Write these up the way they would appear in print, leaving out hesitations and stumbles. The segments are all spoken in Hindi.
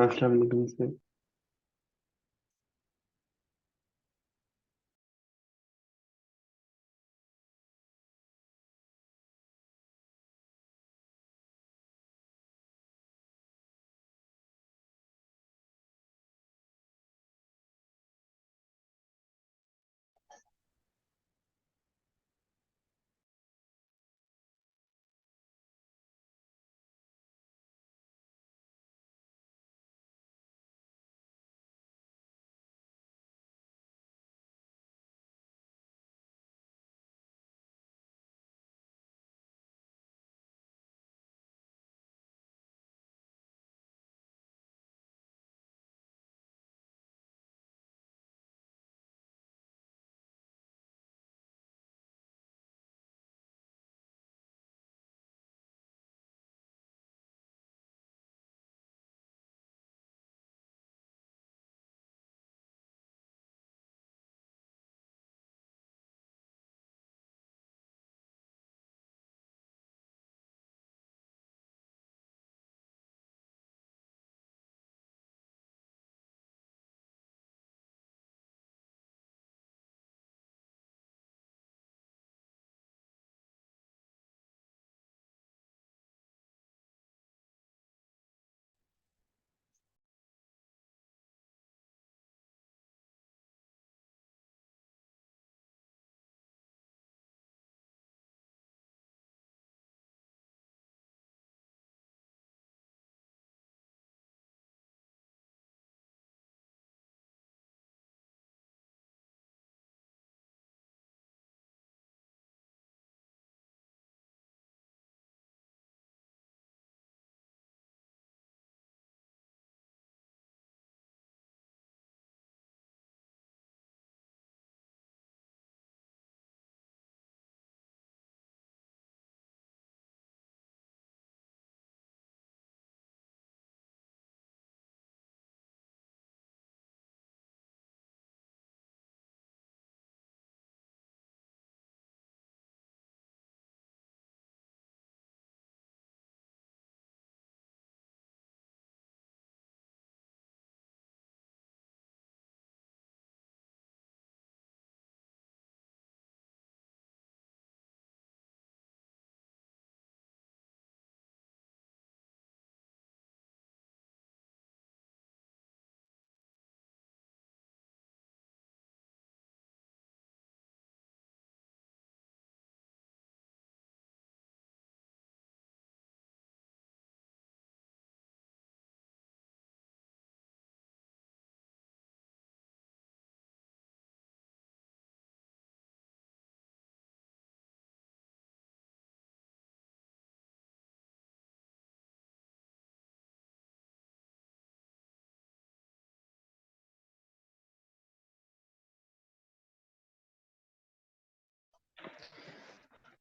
अस्सलाम वालेकुम sir.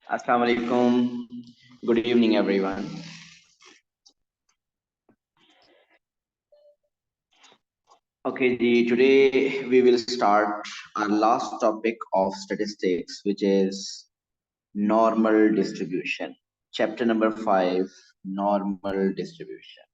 Assalamu alaikum. Good evening, everyone. Okay, today we will start our last topic of statistics, which is normal distribution. Chapter number 5, normal distribution.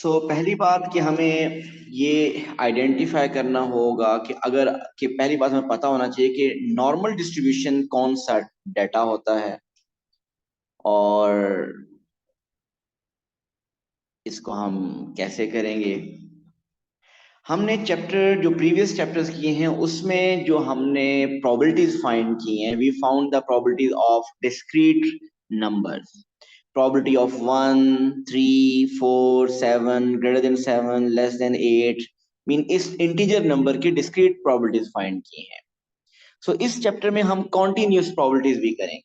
पहली बात कि हमें ये आइडेंटिफाई करना होगा कि पहली बात हमें पता होना चाहिए कि नॉर्मल डिस्ट्रीब्यूशन कौन सा डेटा होता है और इसको हम कैसे करेंगे? हमने चैप्टर जो प्रीवियस चैप्टर्स किए हैं उसमें जो हमने प्रोबेबिलिटीज फाइंड की हैं, we found the probabilities of discrete numbers, probability of 1, 3, 4, 7, greater than 7, less than 8, mean इस इंटीजर नंबर की डिस्क्रीट प्रोबेबिलिटीज फाइंड की हैं। सो इस चैप्टर में हम कॉन्टिन्यूस प्रोबेबिलिटीज भी करेंगे,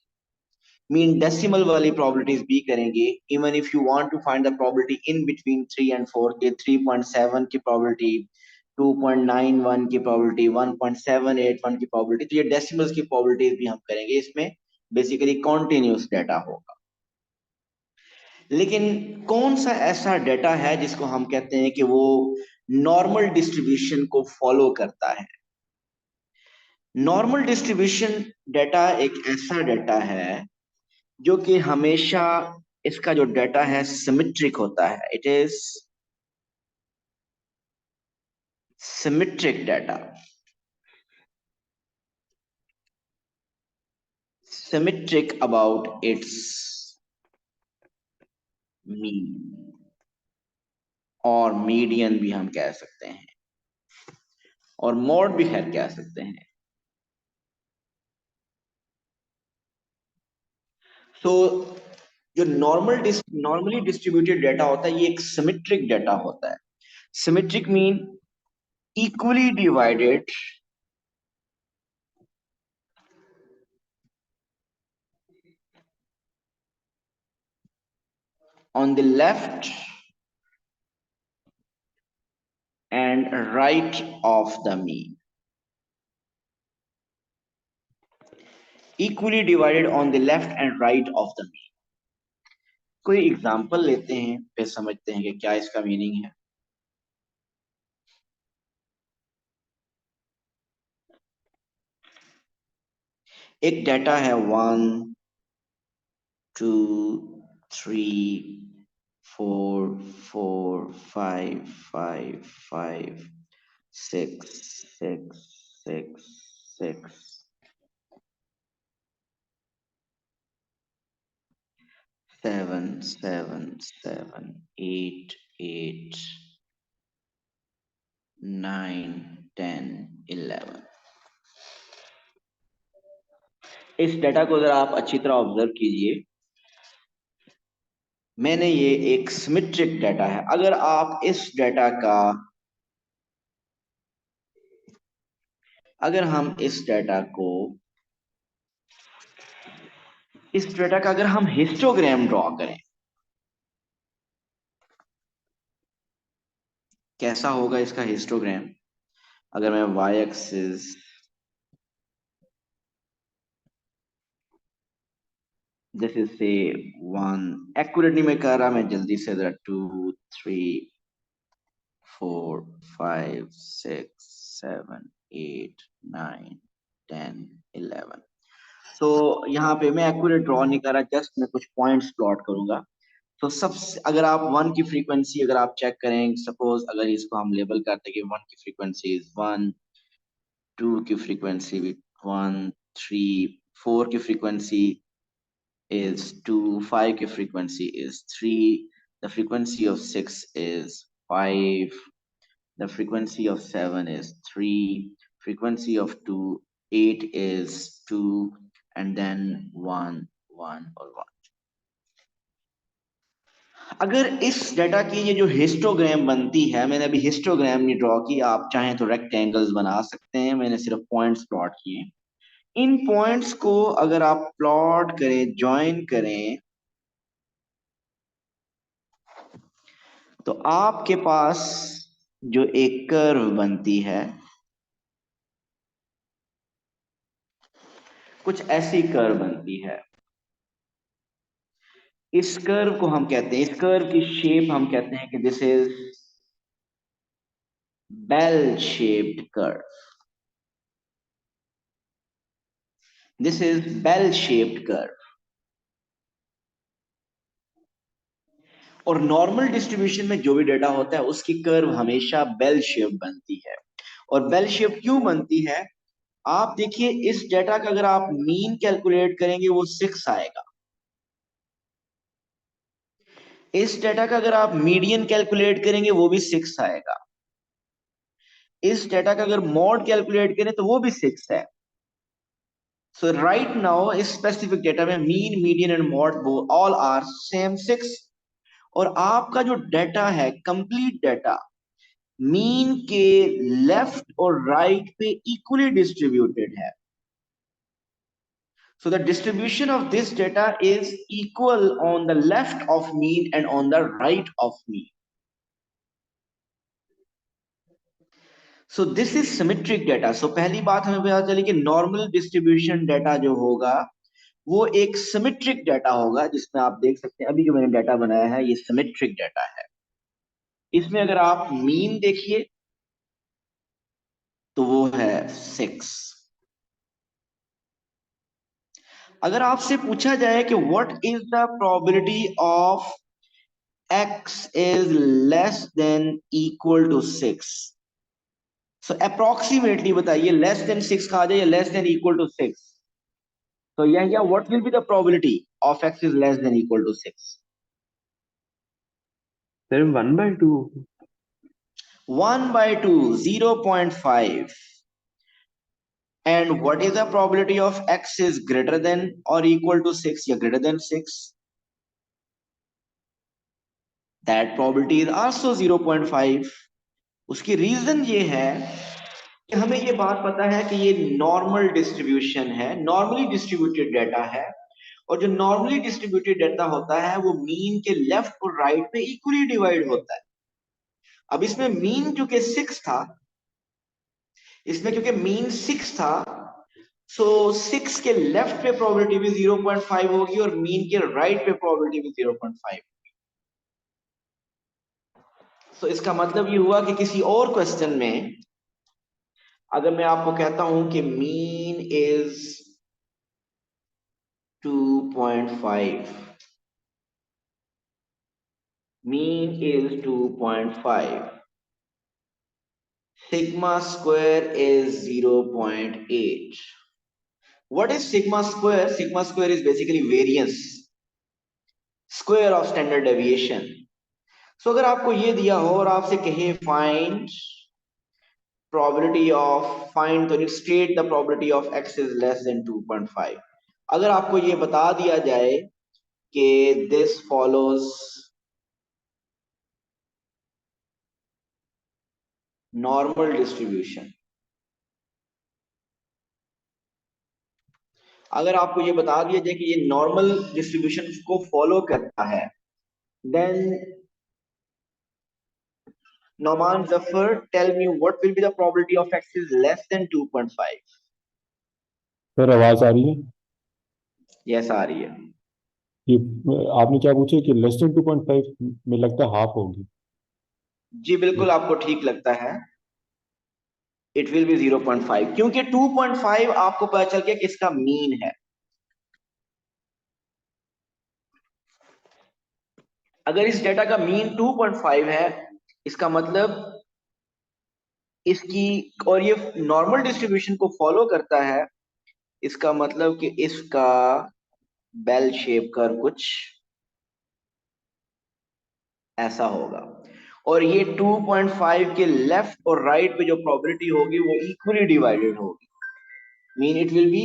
मीन डेसिमल वाली प्रोबेबिलिटीज भी करेंगे। Even if you want to find the probability in between 3 and 4 के 3.7 की प्रोबेबिलिटी, 2.91 की प्रोबेबिलिटी, 1.781 की प्रोबेबिलिटी, तो ये डेसिमल्स की प्रोबेबिलिटीज भी हम करेंगे। इसमें बेसिकली कॉन्टिन्यूस डाटा होगा। लेकिन कौन सा ऐसा डाटा है जिसको हम कहते हैं कि वो नॉर्मल डिस्ट्रीब्यूशन को फॉलो करता है? नॉर्मल डिस्ट्रीब्यूशन डाटा एक ऐसा डाटा है जो कि हमेशा इसका जो डाटा है सिमेट्रिक होता है। It is symmetric data, symmetric about it's mean, और मीडियन भी हम कह सकते हैं, और मोड भी खैर कह सकते हैं। सो जो नॉर्मली डिस्ट्रीब्यूटेड डाटा होता है ये एक सिमेट्रिक डाटा होता है। Symmetric mean equally divided on the left and right of the mean, equally divided on the left and right of the mean। कोई एग्जांपल लेते हैं फिर समझते हैं कि क्या इसका मीनिंग है। एक डाटा है 1, 2, 3, 4, 4, 5, 5, 5, 6, 6, 6, 6, 7, 7, 7, 8, 8, 9, 10, 11। इस डाटा को जरा आप अच्छी तरह ऑब्जर्व कीजिए। मैंने ये एक सिमेट्रिक डाटा है। अगर हम इस डाटा का अगर हम हिस्टोग्राम ड्रॉ करें, कैसा होगा इसका हिस्टोग्राम? अगर मैं y एक्सिस, दिस इज से 1, एक्यूरेट नहीं मैं कर रहा, मैं जल्दी से 2, 3, 4, 5, 6, 7, 8, 9, 10, 11। तो यहाँ पे मैं एक्यूरेट ड्रॉ नहीं कर रहा, जस्ट मैं कुछ पॉइंट्स प्लॉट करूंगा। तो सबसे अगर आप 1 की फ्रीक्वेंसी अगर आप चेक करें, सपोज अगर इसको हम लेबल करते हैं कि 1 की फ्रीक्वेंसी इज 1, 2 की फ्रीक्वेंसी भी 1, 3, 4 की फ्रीक्वेंसी is 2, 5 की frequency is 3, the frequency of 6 is 5, the frequency of 7 is 3, frequency of 2, 8 is 2, and then 1, 1 और 1। अगर इस डाटा की ये जो हिस्टोग्राम बनती है, मैंने अभी हिस्टोग्राम नहीं ड्रॉ की, आप चाहें तो रेक्टेंगल्स बना सकते हैं, मैंने सिर्फ पॉइंट्स प्लॉट किए। इन पॉइंट्स को अगर आप प्लॉट करें, ज्वाइन करें, तो आपके पास जो एक कर्व बनती है, कुछ ऐसी कर्व बनती है। इस कर्व को हम कहते हैं, इस कर्व की शेप हम कहते हैं कि this is bell shaped curve, this is bell shaped curve. और नॉर्मल डिस्ट्रीब्यूशन में जो भी डेटा होता है उसकी कर्व हमेशा बेल शेप बनती है। और बेल शेप क्यों बनती है? आप देखिए इस डेटा का अगर आप मीन कैलकुलेट करेंगे वो 6 आएगा। इस डेटा का अगर आप मीडियन कैलकुलेट करेंगे वो भी 6 आएगा। इस डेटा का अगर मॉड कैलकुलेट करें तो वो भी 6 है। सो राइट नाउ इस स्पेसिफिक डेटा में mean, median and mode all are same 6। और आपका जो डेटा है कंप्लीट डेटा मीन के लेफ्ट और राइट पे इक्वली डिस्ट्रीब्यूटेड है। So the distribution of this data is equal on the left of mean and on the right of mean. So this is symmetric data. So पहली बात हमें पता चली कि नॉर्मल डिस्ट्रीब्यूशन डेटा जो होगा वो एक सिमेट्रिक डेटा होगा, जिसमें आप देख सकते हैं अभी जो मैंने डेटा बनाया है ये सिमेट्रिक डेटा है। इसमें अगर आप मीन देखिए तो वो है 6। अगर आपसे पूछा जाए कि what is the probability of x is less than equal to 6, so approximately बताइए लेस देन 6 का आ जाए या लेस देन इक्वल टू 6। तो या what will be the probability of x is less than equal to 6? Sir 1/2। 1/2, 0.5। And what is the probability of x is greater than or equal to 6 या greater than 6? That probability is also 0.5। उसकी रीजन ये है कि हमें ये बात पता है कि ये नॉर्मल डिस्ट्रीब्यूशन है, नॉर्मली डिस्ट्रीब्यूटेड डेटा है। और जो नॉर्मली डिस्ट्रीब्यूटेड डेटा होता है वो मीन के लेफ्ट और राइट पे इक्वली डिवाइड होता है। अब इसमें मीन क्योंकि 6 था, इसमें क्योंकि मीन 6 था, सो 6 के लेफ्ट पे प्रोबेबिलिटी भी 0.5 होगी और मीन के राइट पे प्रोबेबिलिटी भी 0.5। सो इसका मतलब ये हुआ कि किसी और क्वेश्चन में अगर मैं आपको कहता हूं कि mean is 2.5, mean is 2.5, sigma square is 0.8. What is sigma square? Sigma square is basically variance, square of standard deviation. So अगर आपको ये दिया हो और आपसे कहे find probability of find तो state the probability of x is less than 2.5, अगर आपको ये बता दिया जाए कि this follows normal distribution, अगर आपको ये बता दिया जाए कि ये नॉर्मल डिस्ट्रीब्यूशन को फॉलो करता है, then Noman Zafar tell me what will be the probability of x is less than 2.5? Sir आवाज आ रही है? यस आ रही है। ये आपने क्या पूछा कि लेस देन 2.5 में लगता है हाफ होगी। जी बिल्कुल आपको ठीक लगता है, इट विल बी 0.5 क्योंकि 2.5 आपको पता चल गया किसका मीन है। अगर इस डेटा का मीन 2.5 है इसका मतलब इसकी, और ये नॉर्मल डिस्ट्रीब्यूशन को फॉलो करता है, इसका मतलब कि इसका बेल शेप कर कुछ ऐसा होगा। और ये 2.5 के लेफ्ट और राइट पे जो प्रोबेबिलिटी होगी वो इक्वली डिवाइडेड होगी, mean it will be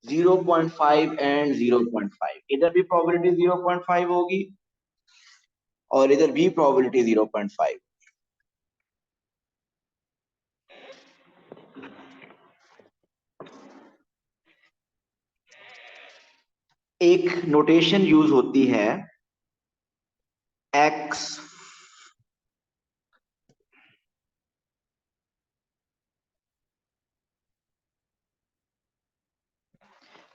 0.5 and 0.5। इधर भी प्रोबेबिलिटी 0.5 होगी और इधर भी प्रोबेबिलिटी 0.5। एक नोटेशन यूज होती है x,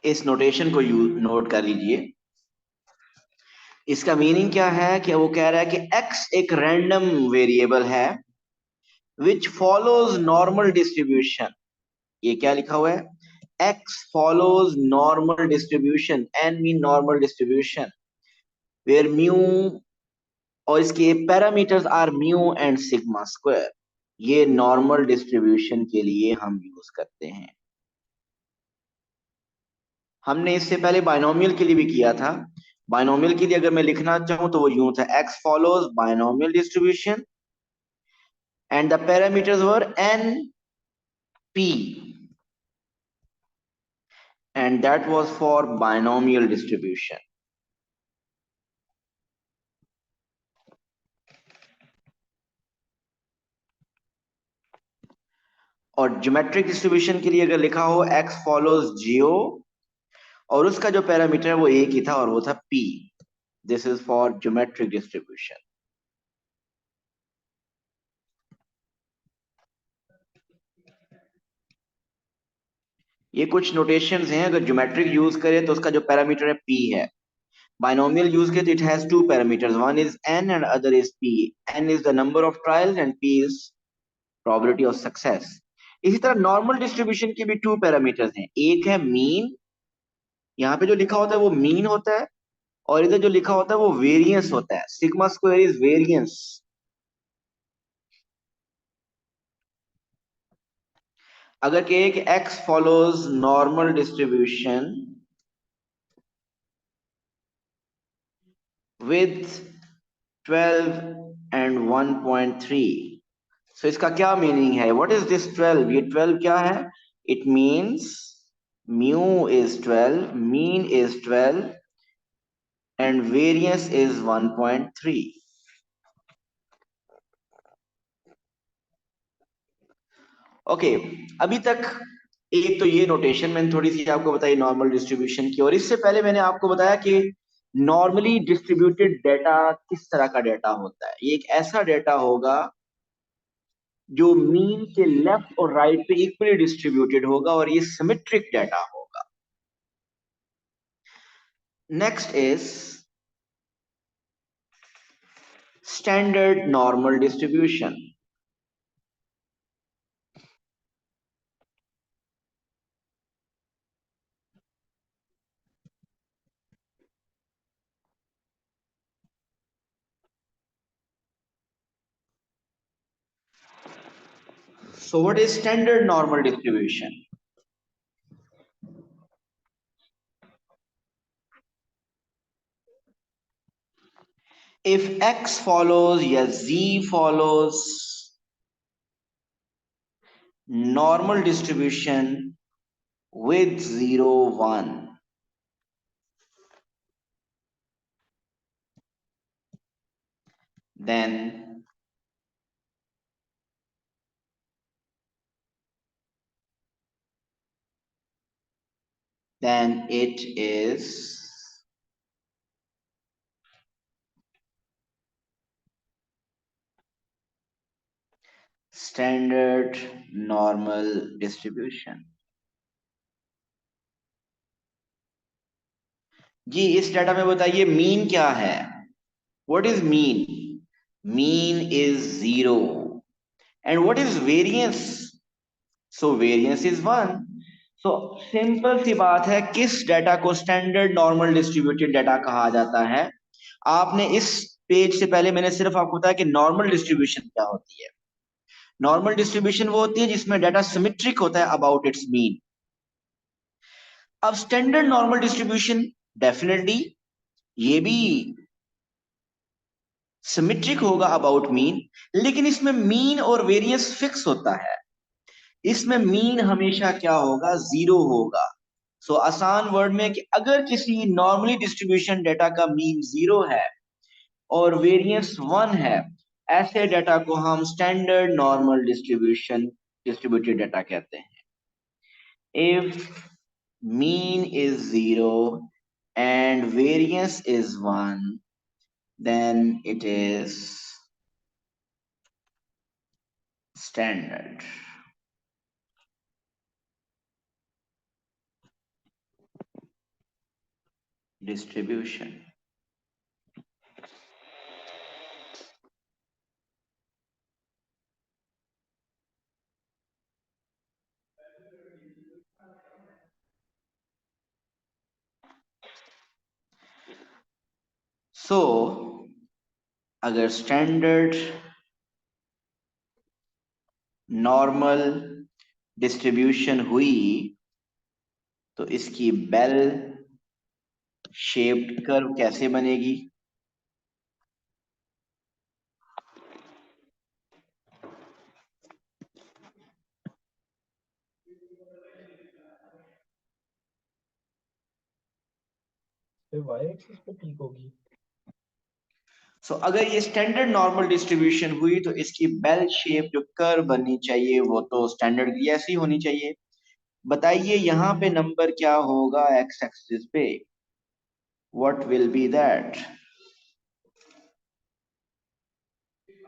इस नोटेशन को नोट कर लीजिए। इसका मीनिंग क्या है कि वो कह रहा है कि x एक रैंडम वेरिएबल है विच फॉलोज नॉर्मल डिस्ट्रीब्यूशन। ये क्या लिखा हुआ है? x follows normal distribution, n mean normal distribution, where mu और इसके parameters are mu and sigma square. ये नॉर्मल डिस्ट्रीब्यूशन के लिए हम यूज करते हैं। हमने इससे पहले बाइनोमियल के लिए भी किया था, बायनोमियल के लिए अगर मैं लिखना चाहूं तो वो यूं था, x follows binomial distribution and the parameters were n, p, and that was for binomial distribution. और ज्योमेट्रिक डिस्ट्रीब्यूशन के लिए अगर लिखा हो x follows geo, और उसका जो पैरामीटर है वो एक ही था और वो था p. This is for geometric distribution. ये कुछ नोटेशंस हैं. अगर ज्योमेट्रिक यूज करें तो उसका जो पैरामीटर है p है. बाइनोमियल यूज करें तो it has two parameters, one is n and other is p. n is the number of trials and p is probability of success. इसी तरह नॉर्मल डिस्ट्रीब्यूशन के भी टू पैरामीटर्स हैं. एक है मीन, यहाँ पे जो लिखा होता है वो मीन होता है, और इधर जो लिखा होता है वो वेरिएंस होता है. Sigma square is variance. अगर कहे कि x follows normal distribution with 12 and 1.3, so इसका क्या मीनिंग है? What is this 12? ये 12 क्या है? It means mu is 12, mean is 12 and variance is 1.3. Okay, अभी तक एक तो ये नोटेशन मैंने थोड़ी सी आपको बताई नॉर्मल डिस्ट्रीब्यूशन की, और इससे पहले मैंने आपको बताया कि नॉर्मली डिस्ट्रीब्यूटेड डेटा किस तरह का डेटा होता है. ये एक ऐसा डेटा होगा जो मीन के लेफ्ट और राइट पे इक्वली डिस्ट्रीब्यूटेड होगा, और ये सिमेट्रिक डेटा होगा. Next is standard normal distribution. So what is standard normal distribution? If x follows या z follows normal distribution with 0, 1, then it is standard normal distribution. जी, इस डाटा में बताइए मीन क्या है? What is mean? Mean is 0. And what is variance? So variance is 1. So simple सी बात है, किस डाटा को स्टैंडर्ड नॉर्मल डिस्ट्रीब्यूटेड डाटा कहा जाता है? आपने इस पेज से पहले मैंने सिर्फ आपको बताया कि नॉर्मल डिस्ट्रीब्यूशन क्या होती है. नॉर्मल डिस्ट्रीब्यूशन वो होती है जिसमें डाटा सिमेट्रिक होता है अबाउट इट्स मीन. अब स्टैंडर्ड नॉर्मल डिस्ट्रीब्यूशन डेफिनेटली ये भी सिमेट्रिक होगा अबाउट मीन, लेकिन इसमें मीन और वेरिएंस फिक्स होता है. इसमें मीन हमेशा क्या होगा? 0 होगा. सो आसान वर्ड में कि अगर किसी नॉर्मली डिस्ट्रीब्यूशन डाटा का मीन 0 है और वेरिएंस 1 है, ऐसे डाटा को हम स्टैंडर्ड नॉर्मल डिस्ट्रीब्यूटेड डाटा कहते हैं. If mean is 0 and variance is 1, then it is standard distribution. So अगर स्टैंडर्ड नॉर्मल डिस्ट्रीब्यूशन हुई तो इसकी बेल शेप्ड कर्व कैसे बनेगी? y एक्सिस पे ठीक होगी। सो अगर ये स्टैंडर्ड नॉर्मल डिस्ट्रीब्यूशन हुई तो इसकी बेल शेप जो कर्व बननी चाहिए वो तो स्टैंडर्ड की ऐसी होनी चाहिए। बताइए यहाँ पे नंबर क्या होगा एक्स एक्सिस पे? What will B that?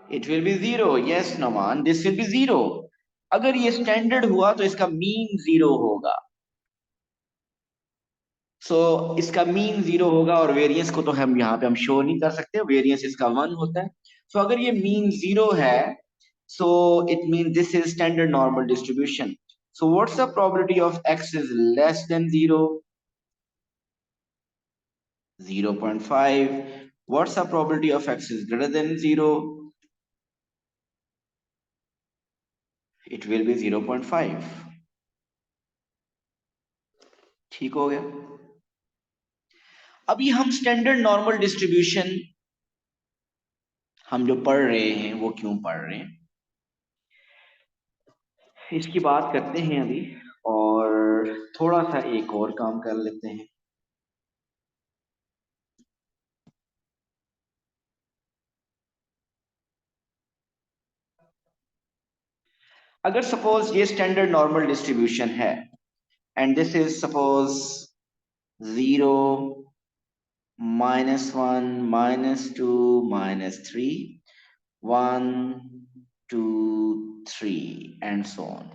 It will be zero. Yes Noman, this will be zero. अगर ये स्टैंडर्ड हुआ तो इसका मीन जीरो होगा। इसका मीन जीरो होगा और वेरिएंस को तो हम यहाँ पे शो नहीं कर सकते, वेरिएंस इसका 1 होता है। अगर ये मीन जीरो है, so it means this is standard normal distribution. So what's the probability of x is less than 0? 0.5. What's the probability of x is greater than 0? It will be 0.5. ठीक हो गया? अभी हम स्टैंडर्ड नॉर्मल डिस्ट्रीब्यूशन हम जो पढ़ रहे हैं वो क्यों पढ़ रहे हैं इसकी बात करते हैं अभी, और थोड़ा सा एक और काम कर लेते हैं। अगर सपोज ये स्टैंडर्ड नॉर्मल डिस्ट्रीब्यूशन है and this is suppose 0, -1, -2, -3, 1, 2, 3 and so on.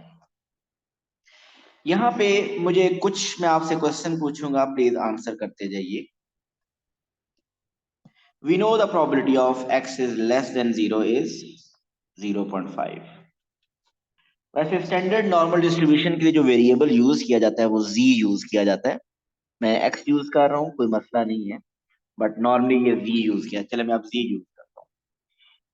यहाँ पे मुझे कुछ मैं आपसे क्वेश्चन पूछूंगा, प्लीज आंसर करते जाइए। We know the probability of x is less than 0 is 0.5. वैसे स्टैंडर्ड नॉर्मल डिस्ट्रीब्यूशन के लिए जो वेरिएबल यूज किया जाता है वो z यूज किया जाता है। मैं x यूज कर रहा हूँ, कोई मसला नहीं है, बट नॉर्मली ये z यूज किया। चले मैं अब z यूज करता हूँ।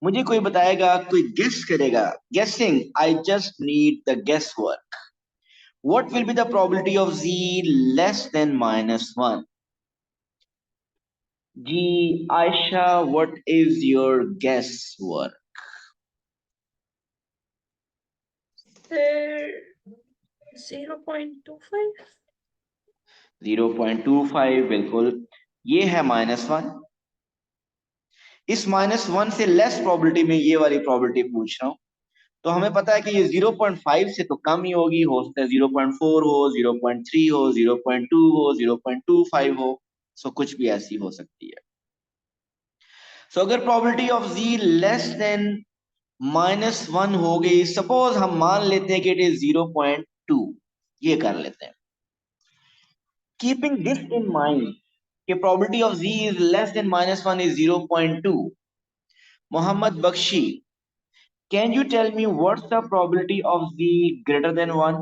मुझे कोई बताएगा, कोई गेस करेगा? Guessing, I just need the guess work. What will be the probability of z less than -1? जी Ayesha, what is your guess work? Sir, 0.25. 0.25 बिल्कुल। ये है -1। इस -1 से लेस प्रोबेबिलिटी में ये वाली प्रोबेबिलिटी पूछ रहा हूं, तो हमें पता है कि ये 0.5 से तो कम ही होगी। हो सकता है 0.4 हो, 0.3 हो, 0.2 हो, 0.25 हो, सो कुछ भी ऐसी हो सकती है। सो अगर probability of z less than -1 हो गई, सपोज हम मान लेते हैं कि इट इज 0.2, ये कर लेते हैं। कीपिंग दिस इन माइंड कि probability of z is less than -1 is 0.2, Mohammad Bakhshi, can you tell me what's the probability of z greater than 1?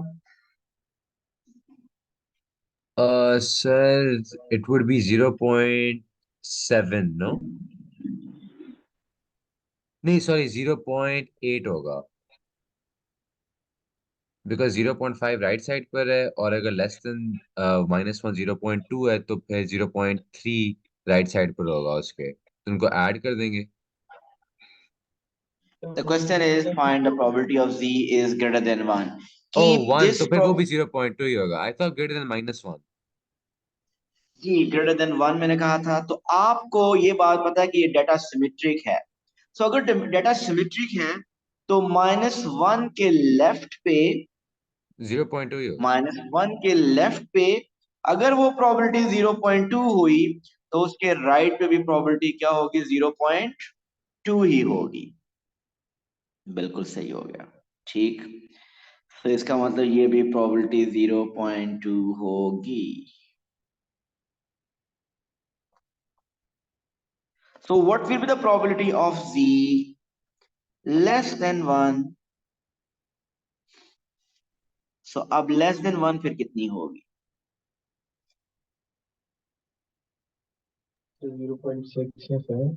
Sir, it would be 0.7, no? नहीं, sorry, 0.8 होगा। बिकॉज 0.5 राइट साइड पर है, और अगर लेस देन -1 0.2 है तो फिर 0.3 राइट साइड पर होगा उसके, तो उनको ऐड कर देंगे। The question is find the probability of z is greater than 1. Oh, Keep 1, this तो फिर वो भी 0.2 ही होगा। I thought greater than -1। जी greater than 1 मैंने कहा था। तो आपको ये बात पता है कि ये डेटा सिमेट्रिक है। सो अगर डेटा सिमेट्रिक है तो -1 के लेफ्ट पे 0.2 ही होगा। -1 के लेफ्ट पे अगर वो प्रोबेबिलिटी 0.2 हुई तो उसके राइट पे भी प्रोबेबिलिटी क्या होगी? 0.2 ही होगी। बिल्कुल सही हो गया, ठीक। तो इसका मतलब ये भी प्रोबेबिलिटी 0.2 होगी। So what will be the probability of z less than 1? So अब less than 1 फिर कितनी होगी? 0.6 या 7।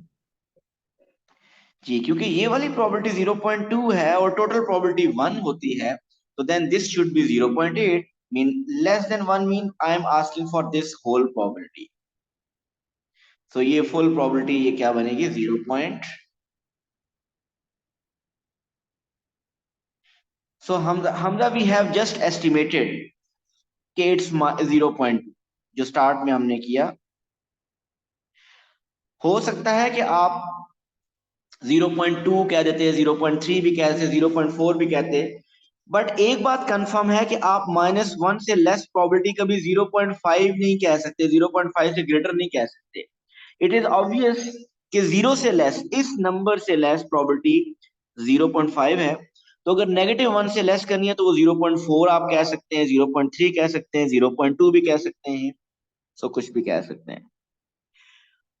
जी, क्योंकि ये वाली प्रोबेबिलिटी 0.2 है और टोटल प्रोबेबिलिटी 1 होती है, तो then this should be 0.8। Mean less than 1 mean I am asking for this whole probability. तो ये फुल प्रोबेबिलिटी ये क्या बनेगी 0. So Hamza, we have just estimated कि it's 0.2 जो स्टार्ट में हमने किया। हो सकता है कि आप 0.2 कह देते, 0.3 भी कहते, 0.4 भी कहते, बट एक बात कंफर्म है कि आप -1 से लेस प्रोबेबिलिटी कभी 0.5 नहीं कह सकते, 0.5 से ग्रेटर नहीं कह सकते। इट इज ऑब्वियस कि 0 से लेस, इस नंबर से लेस प्रोबेबिलिटी 0.5 है। तो अगर -1 से लेस करनी है तो वो 0.4 आप कह सकते हैं, 0.3 कह सकते हैं, 0.2 भी कह सकते हैं, सो कुछ भी कह सकते हैं।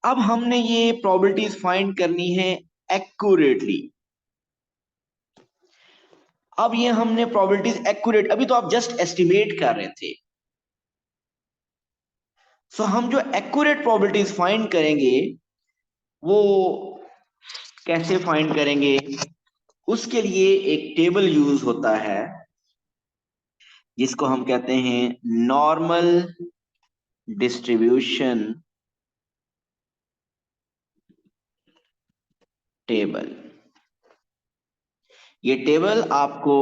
अब हमने ये प्रोबेबिलिटीज फाइंड करनी है एक्यूरेटली। अब ये हमने प्रोबेबिलिटीज एक्यूरेट, अभी तो आप जस्ट एस्टिमेट कर रहे थे, सो हम जो एक्यूरेट प्रोबेबिलिटीज फाइंड करेंगे वो कैसे फाइंड करेंगे? उसके लिए एक टेबल यूज होता है जिसको हम कहते हैं नॉर्मल डिस्ट्रीब्यूशन टेबल। ये टेबल आपको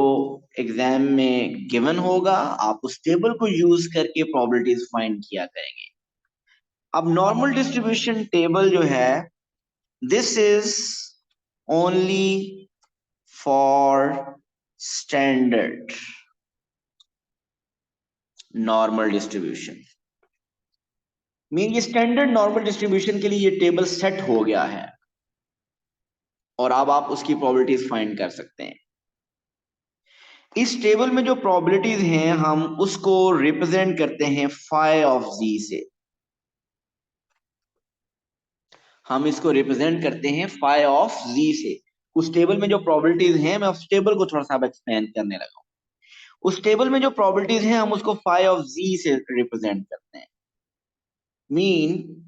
एग्जाम में गिवन होगा, आप उस टेबल को यूज करके प्रोबेबिलिटीज फाइंड किया करेंगे। अब नॉर्मल डिस्ट्रीब्यूशन टेबल जो है, this is only for standard normal distribution. Mean ये स्टैंडर्ड नॉर्मल डिस्ट्रीब्यूशन के लिए ये टेबल सेट हो गया है और अब आप उसकी प्रोबेबिलिटीज फाइंड कर सकते हैं। इस टेबल में जो प्रोबेबिलिटीज हैं हम उसको रिप्रेजेंट करते हैं फाई ऑफ जी से। हम इसको रिप्रेजेंट करते हैं फाई ऑफ जी से। उस टेबल में जो प्रोबेबिलिटीज हैं, मैं उस टेबल को थोड़ा सा एक्सप्लेन करने लगा हूं। उस टेबल में जो प्रोबेबिलिटीज हैं हम उसको फाई ऑफ जी से रिप्रेजेंट करते हैं। मीन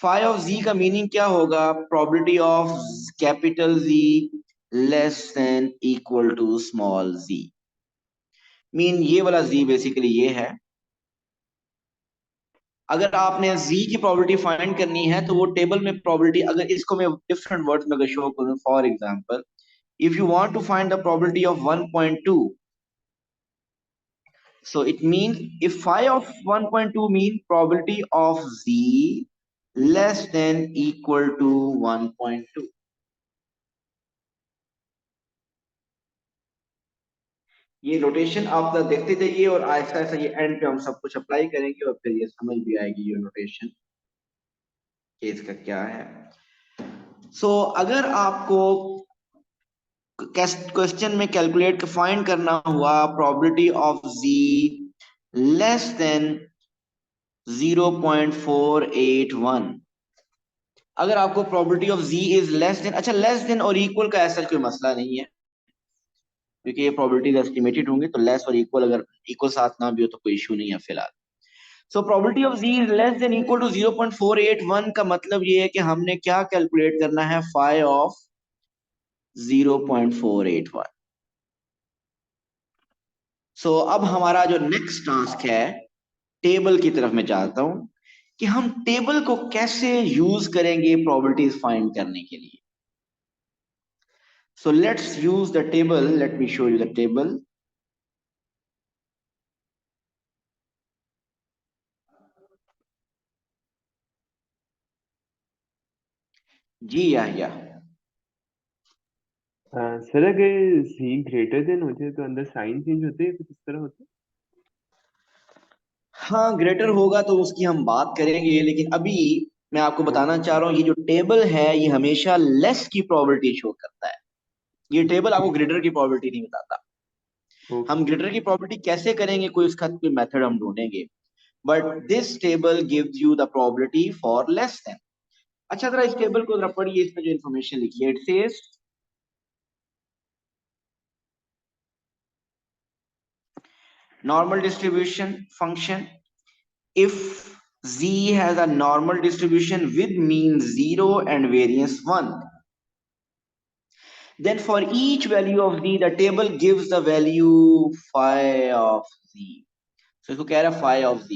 फाई ऑफ जी का मीनिंग क्या होगा? Probability of capital ji less than equal to small G. Mean ये वाला जी बेसिकली ये है। अगर आपने z की प्रोबेबिलिटी फाइंड करनी है तो वो टेबल में प्रोबेबिलिटी, अगर इसको मैं डिफरेंट वर्ड्स में अगर शो करूं, for example if you want to find the probability of 1.2, so it means if phi of 1.2 mean probability of z less than equal to 1.2। ये नोटेशन आप देखते जाइए और आहिस्ता आहिस्ता ये एंड पे हम सब कुछ अप्लाई करेंगे और फिर ये समझ भी आएगी ये नोटेशन कि इसका क्या है। सो अगर आपको क्वेश्चन में कैलकुलेट फाइंड करना हुआ probability of z less then 0.481, अगर आपको probability of z is less then, अच्छा लेस देन और इक्वल का ऐसा कोई मसला नहीं है क्योंकि ये प्रोबेबिलिटीज एस्टिमेटेड होंगी, तो लेस और इक्वल, अगर इक्वल साथ ना भी हो तो कोई इशू नहीं है फिलहाल। So probability of z is less than equal to 0.481 का मतलब ये है कि हमने क्या कैलकुलेट करना है? Phi of 0.481। सो अब हमारा जो नेक्स्ट टास्क है, टेबल की तरफ मैं चाहता हूं कि हम टेबल को कैसे यूज करेंगे प्रोबेबिलिटीज फाइंड करने के लिए। So let's use the table, let me show you the table. जी या सर अगर z ग्रेटर देन हो जाए तो अंदर साइन चेंज होते हैं, कुछ इस तरह होता है? हाँ, ग्रेटर होगा तो उसकी हम बात करेंगे, लेकिन अभी मैं आपको बताना चाह रहा हूं ये जो टेबल है ये हमेशा लेस की प्रोबेबिलिटी शो करता है। ये टेबल आपको ग्रेटर की प्रोबेबिलिटी नहीं बताता। ओके। हम ग्रेटर की प्रोबेबिलिटी कैसे करेंगे, कोई उसका कोई मेथड हम ढूंढेंगे, but this table gives you the probability for less than. अच्छा जरा इस टेबल को जरा पढ़िए, इसमें जो इन्फॉर्मेशन लिखी है, it says normal distribution function, if z has a normal distribution with mean 0 and variance 1, then for each value of z the table gives the value phi of z। so इसको कह रहा है phi of z।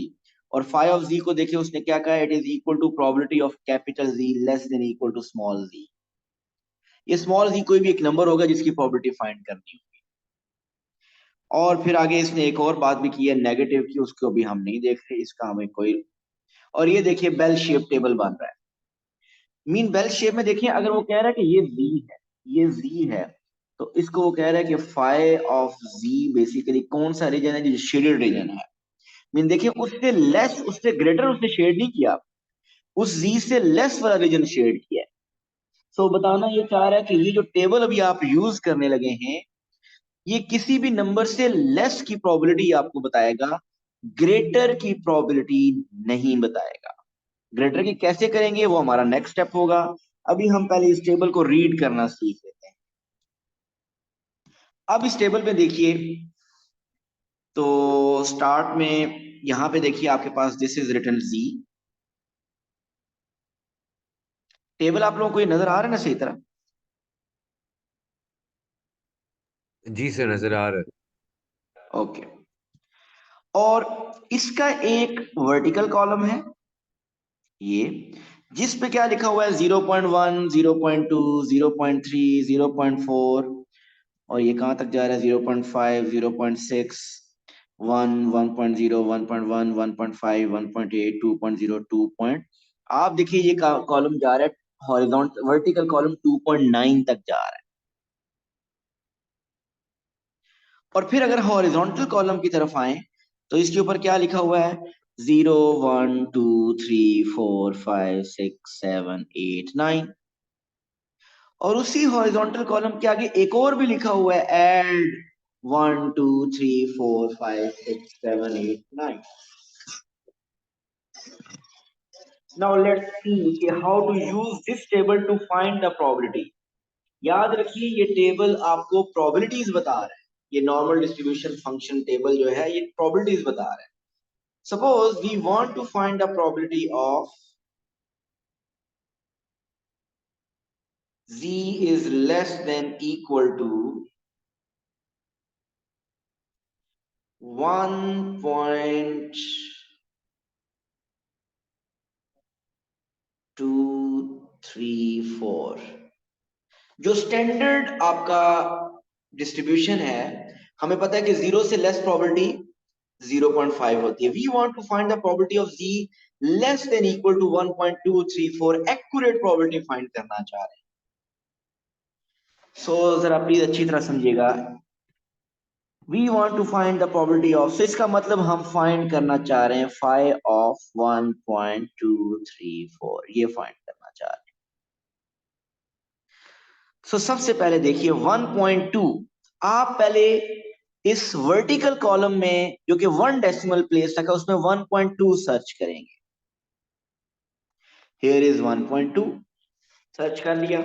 और फाई ऑफ जी को देखिए उसने क्या कहा, it is equal to probability of capital ji less than equal to small z. ये स्मॉल जी कोई भी एक नंबर होगा जिसकी प्रोबेबिलिटी फाइंड करनी होगी। और फिर आगे इसने एक और बात भी की है नेगेटिव की, उसको अभी हम नहीं देख रहे, इसका हमें कोई। और ये देखिए बेल शेप टेबल बन रहा है। मीन बेल शेप में देखिए अगर वो कह रहा है कि ये जी है, ये जी है, तो इसको वो कह रहा है कि फाई ऑफ जी बेसिकली कौन सा रीजन है, जो शेडेड रीजन है। मीन देखिए उससे लेस उससे ग्रेटर उसने शेड नहीं किया, उस जी से लेस वाला रीजन शेड किया है। सो बताना ये चाह रहा है कि ये जो टेबल अभी आप यूज करने लगे हैं, ये किसी भी नंबर से लेस की प्रोबेबिलिटी आपको बताएगा, ग्रेटर की प्रोबेबिलिटी नहीं बताएगा। ग्रेटर की कैसे करेंगे वो हमारा नेक्स्ट स्टेप होगा। अभी हम पहले इस टेबल को रीड करना सीख लेते हैं। अब इस टेबल में देखिए, तो स्टार्ट में यहां पे देखिए आपके पास दिस इज रिटन जी। टेबल आप लोगों को ये नजर आ रहा है ना सही तरह? जी सर, नजर आ रहा है। ओके। और इसका एक वर्टिकल कॉलम है ये, जिस पे क्या लिखा हुआ है 0.1 0.2 0.3 0.4, और ये कहां तक जा रहा है 0.5 0.6 1 1.0 1.1 1.5 1.8 2.0 2 पॉइंट। आप देखिए ये कॉलम जा रहा है हॉरिजॉन्टल, वर्टिकल कॉलम 2.9 तक जा रहा है। और फिर अगर हॉरिजॉन्टल कॉलम की तरफ आए तो इसके ऊपर क्या लिखा हुआ है 0 1 2 3 4 5 6 7 8 9। और उसी हॉरिजॉन्टल कॉलम के आगे एक और भी लिखा हुआ है एड 1 2 3 4 5 6 7 8 9। Now let's see how to use this table to find the probability. याद रखिए ये टेबल आपको प्रोबेबिलिटीज बता रहा है। ये नॉर्मल डिस्ट्रीब्यूशन फंक्शन टेबल जो है ये प्रोबेबिलिटीज बता रहा है। Suppose we want to find the probability of z is less than equal to 1.234। जो स्टैंडर्ड आपका डिस्ट्रीब्यूशन है, हमें पता है कि जीरो से लेस प्रोबेबिलिटी 0.5 होती है। We want to find the probability of z less than equal to 1.234, accurate probability find करना चाह रहे हैं। सो जरा प्लीज अच्छी तरह समझिएगा। We want to find the probability of, so इसका मतलब हम फाइंड करना चाह रहे हैं फाई ऑफ 1.234, ये फाइंड करना चाह रहे हैं। सो सबसे पहले देखिए 1.2, आप पहले इस वर्टिकल कॉलम में जो कि 1 डेसिमल प्लेस तक है उसमें 1.2 सर्च करेंगे। हियर इज 1.2, सर्च कर लिया।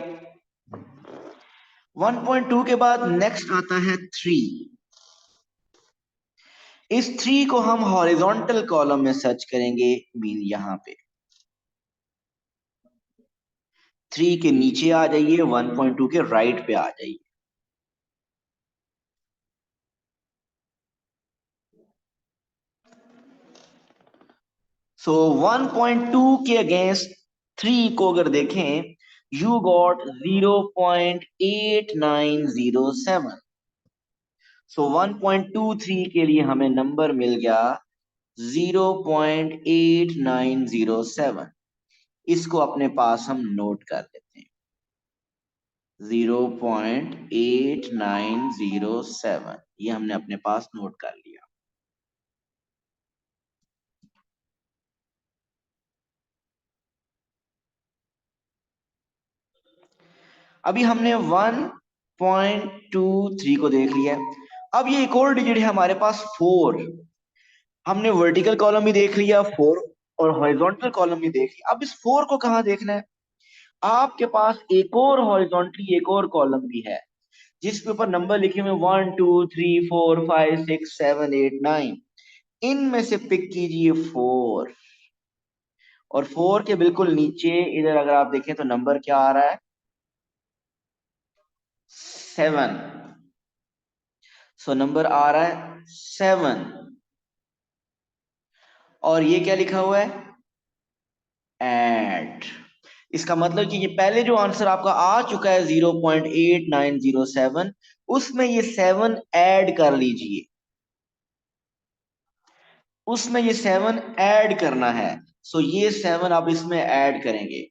1.2 के बाद नेक्स्ट आता है 3। इस 3 को हम हॉरिजॉन्टल कॉलम में सर्च करेंगे, मीन यहां पे 3 के नीचे आ जाइए, 1.2 के राइट पे आ जाइए। सो 1.2 के अगेंस्ट 3 को अगर देखें, यू गॉट 0.8907। सो 1.23 के लिए हमें नंबर मिल गया 0.8907। इसको अपने पास हम नोट कर लेते हैं 0.8907, ये हमने अपने पास नोट कर लिया। अभी हमने 1.23 को देख लिया। अब ये एक और डिजिट है हमारे पास 4। हमने वर्टिकल कॉलम भी देख लिया 4, और हॉरिजॉन्टल कॉलम भी देख लिया। अब इस 4 को कहां देखना है? आपके पास एक और हॉरिजॉन्टली एक और कॉलम भी है जिसके ऊपर नंबर लिखे हुए 1 2 3 4 5 6 7 8 9। इनमें से पिक कीजिए 4, और 4 के बिल्कुल नीचे इधर अगर आप देखें तो नंबर क्या आ रहा है 7। सो नंबर आ रहा है 7। और ये क्या लिखा हुआ है, ऐड। इसका मतलब कि ये पहले जो आंसर आपका आ चुका है 0.8907, उसमें ये 7 ऐड कर लीजिए, उसमें ये 7 ऐड करना है। सो ये 7 आप इसमें ऐड करेंगे।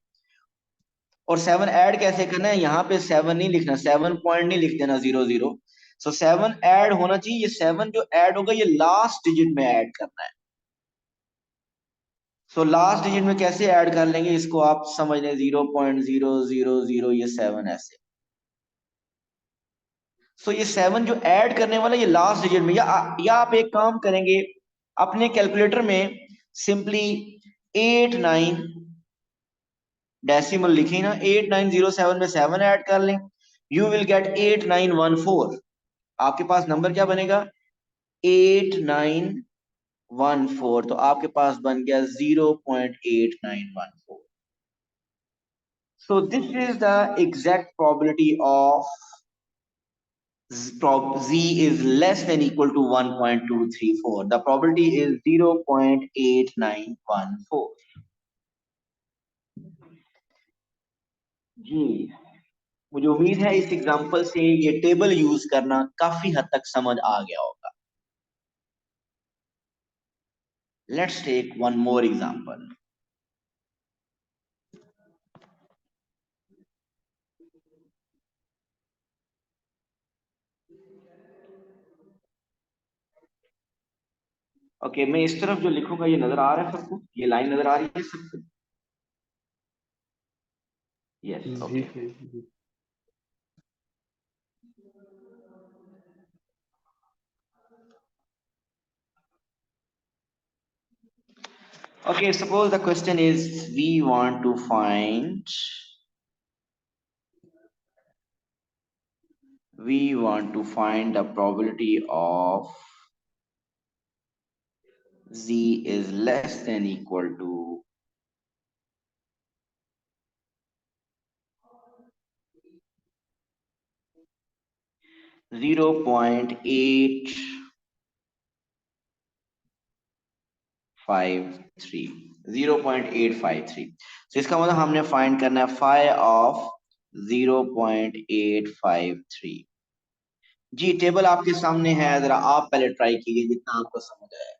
और 7 ऐड कैसे करना है, यहाँ पे 7 नहीं लिखना, 7 पॉइंट नहीं लिख देना 00। सो 7 ऐड होना चाहिए। ये 7 जो ऐड होगा ये लास्ट डिजिट में ऐड करना है। सो लास्ट डिजिट में कैसे ऐड कर लेंगे, इसको आप समझ लें 0.000, ये 7 ऐसे। सो ये 7 जो ऐड करने वाला ये लास्ट डिजिट में, या आप एक काम करेंगे अपने कैलकुलेटर में सिंपली 89 डेसिमल लिखी ना, 8907 में 7 ऐड कर लें, यू विल गेट 8914। आपके पास नंबर क्या बनेगा, 8914। तो आपके पास बन गया 0.8914। So this is the exact probability of z is less than equal to 1.234. The probability is 0.8914. जी, मुझे उम्मीद है इस एग्जांपल से ये टेबल यूज करना काफी हद तक समझ आ गया होगा। Let's take one more example. Okay, मैं इस तरफ जो लिखूंगा ये नजर आ रहा है सबको, ये लाइन नजर आ रही है सबको? यस, जी ओके। सर जी। Okay, suppose the question is we want to find the probability of z is less than equal to 0.853, 0.853। तो इसका मतलब हमने फाइंड करना है फाई ऑफ 0.853। जी, टेबल आपके सामने है, जरा आप पहले ट्राई कीजिए जितना आपको समझ आए।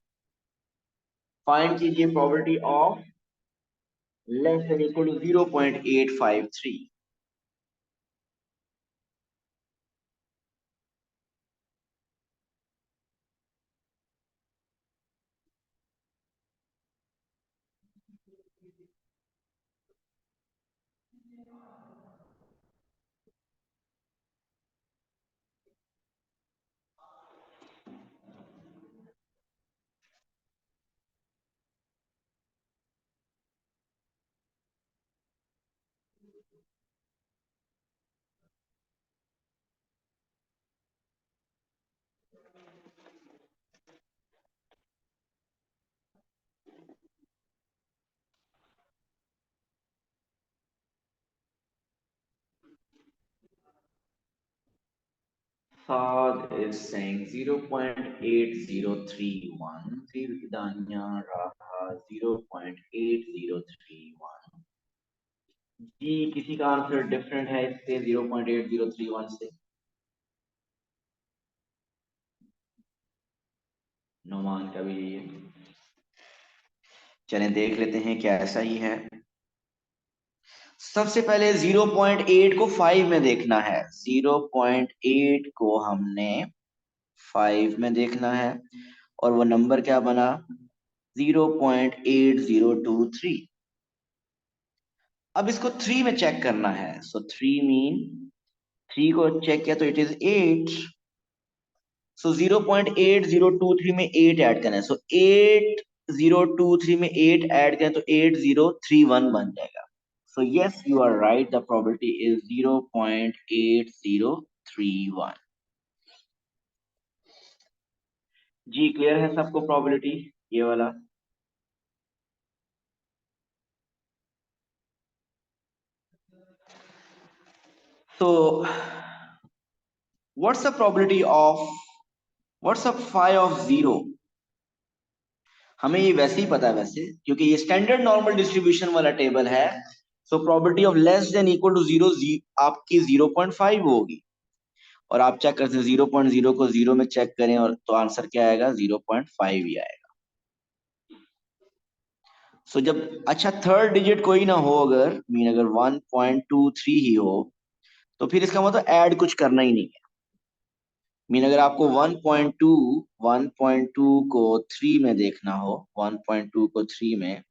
फाइंड कीजिए probability of less than equal to 0.853। Saad is saying 0.8031. Danya Raha 0.8031. जी, किसी का आंसर डिफरेंट है इससे 0.8031 से? नोमान का भी यही है। चलें देख लेते हैं क्या ऐसा ही है। सबसे पहले 0.8 को 5 में देखना है। 0.8 को हमने 5 में देखना है और वो नंबर क्या बना, 0.8023। अब इसको 3 में चेक करना है। सो 3 मीन 3 को चेक किया तो इट इज 8। सो 0.8023 में 8 ऐड करना है। सो 8023 में 8 ऐड करें तो 8031 बन जाएगा। So yes, you are right, the probability is 0.8031। जी, क्लियर है सबको प्रोबेबिलिटी ये वाला? So what's the probability of, what's the phi of 0? हमें ये वैसे ही पता है वैसे, क्योंकि ये स्टैंडर्ड नॉर्मल डिस्ट्रीब्यूशन वाला टेबल है। So probability of less than equal to 0 आपकी 0.5 होगी, और आप चेक करते हैं 0.0 को 0 में चेक करें और तो आंसर क्या आएगा, 0.5 ही आएगा। सो जब अच्छा थर्ड डिजिट कोई ना हो, अगर 1.23 ही हो, तो फिर इसका मतलब ऐड कुछ करना ही नहीं है। अगर आपको 1.2 को 3 में देखना हो, 1.2 को 3 में,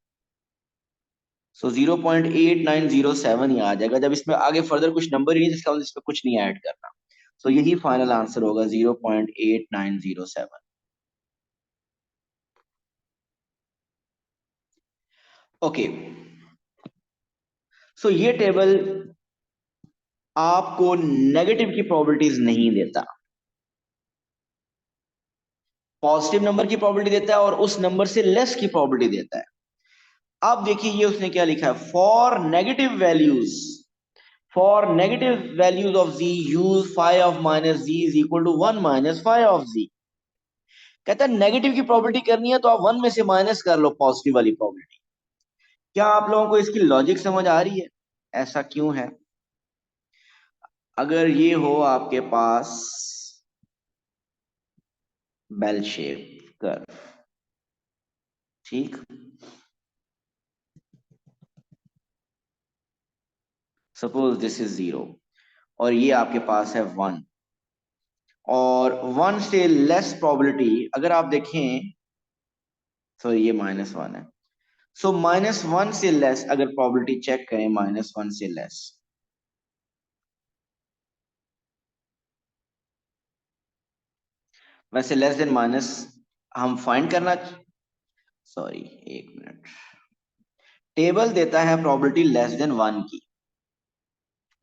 सो 0.8907 ही आ जाएगा। जब इसमें आगे फर्दर कुछ नंबर ही नहीं, जिसका मतलब इसमें कुछ नहीं ऐड करना। सो यही फाइनल आंसर होगा, 0.8907। ओके, सो ये टेबल आपको नेगेटिव की प्रोबेबिलिटीज नहीं देता, पॉजिटिव नंबर की प्रोबेबिलिटी देता है और उस नंबर से लेस की प्रोबेबिलिटी देता है। अब देखिए ये उसने क्या लिखा है, for negative values of z use phi of minus z is equal to 1 minus phi of z। कहता है नेगेटिव की प्रोबेबिलिटी करनी है तो आप 1 में से माइनस कर लो पॉजिटिव वाली प्रोबेबिलिटी। क्या आप लोगों को इसकी लॉजिक समझ आ रही है, ऐसा क्यों है? अगर ये हो आपके पास बेल शेप कर्व, ठीक, सपोज दिस इज 0 और ये आपके पास है 1, और 1 से लेस प्रोबेबिलिटी अगर आप देखें, तो ये -1 है। सो -1 से लेस अगर प्रोबेबिलिटी चेक करें, -1 से लेस, वैसे लेस देन माइनस हम फाइंड करना, सॉरी एक मिनट, टेबल देता है प्रोबेबिलिटी लेस देन 1 की,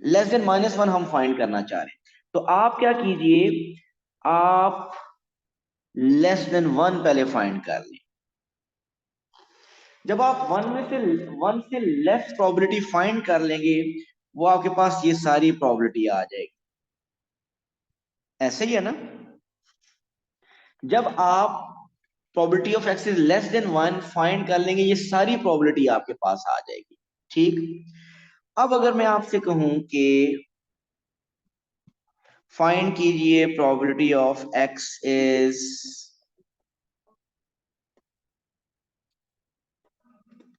लेस देन -1 हम फाइंड करना चाह रहे हैं। तो आप क्या कीजिए, आप लेस देन 1 पहले फाइंड कर लें। जब आप 1 से लेस प्रोबेबिलिटी फाइंड कर लेंगे, वो आपके पास ये सारी प्रोबेबिलिटी आ जाएगी। ऐसे ही है ना? जब आप probability of x is less than 1 find कर लेंगे, ये सारी प्रोबेबिलिटी आपके पास आ जाएगी, ठीक। अब अगर मैं आपसे कहूं कि फाइंड कीजिए probability of x is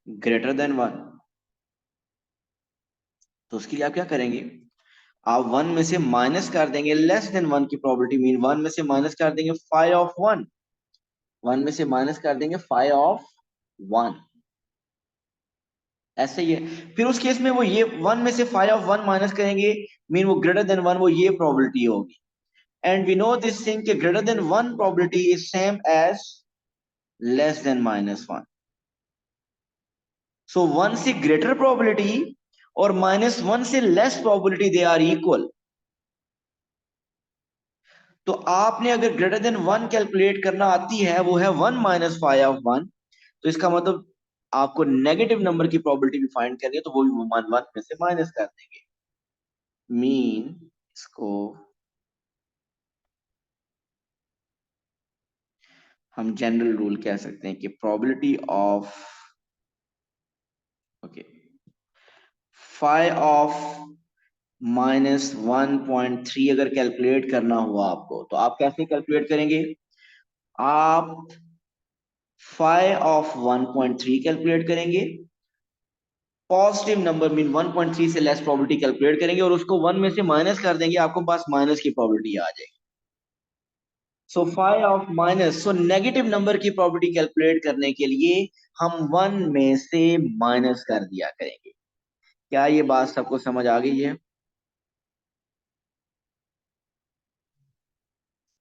greater than 1, तो उसके लिए आप क्या करेंगे, आप 1 में से माइनस कर देंगे लेस देन 1 की प्रोबेबिलिटी, मीन 1 में से माइनस कर देंगे फाई ऑफ 1, 1 में से माइनस कर देंगे फाई ऑफ 1, ऐसे ही है। फिर उस केस में वो ये 1 में से फाई ऑफ 1 माइनस करेंगे, मीन वो ग्रेटर देन 1, वो ये प्रोबेबिलिटी होगी। And we know this thing कि greater than 1 probability is same as less than -1। So 1 से ग्रेटर प्रोबेबिलिटी और -1 से less probability they are equal. तो आपने अगर ग्रेटर देन 1 कैलकुलेट करना आती है, वो है 1 माइनस फाई ऑफ 1, तो इसका मतलब आपको नेगेटिव नंबर की प्रोबेबिलिटी भी फाइंड करनी है, तो वो भी 1 में से माइनस कर देंगे। मीन इसको हम जनरल रूल कह सकते हैं कि probability of, okay, phi of -1.3 अगर कैलकुलेट करना हुआ आपको, तो आप कैसे कैलकुलेट करेंगे, आप फाई ऑफ 1.3 कैलकुलेट करेंगे, पॉजिटिव नंबर मीन 1.3 से लेस प्रोबेबिलिटी कैलकुलेट करेंगे और उसको 1 में से माइनस कर देंगे, आपको पास माइनस की प्रोबेबिलिटी आ जाएगी। So phi of minus, so negative number की प्रोबेबिलिटी कैलकुलेट करने के लिए हम 1 में से माइनस कर दिया करेंगे। क्या ये बात सबको समझ आ गई है?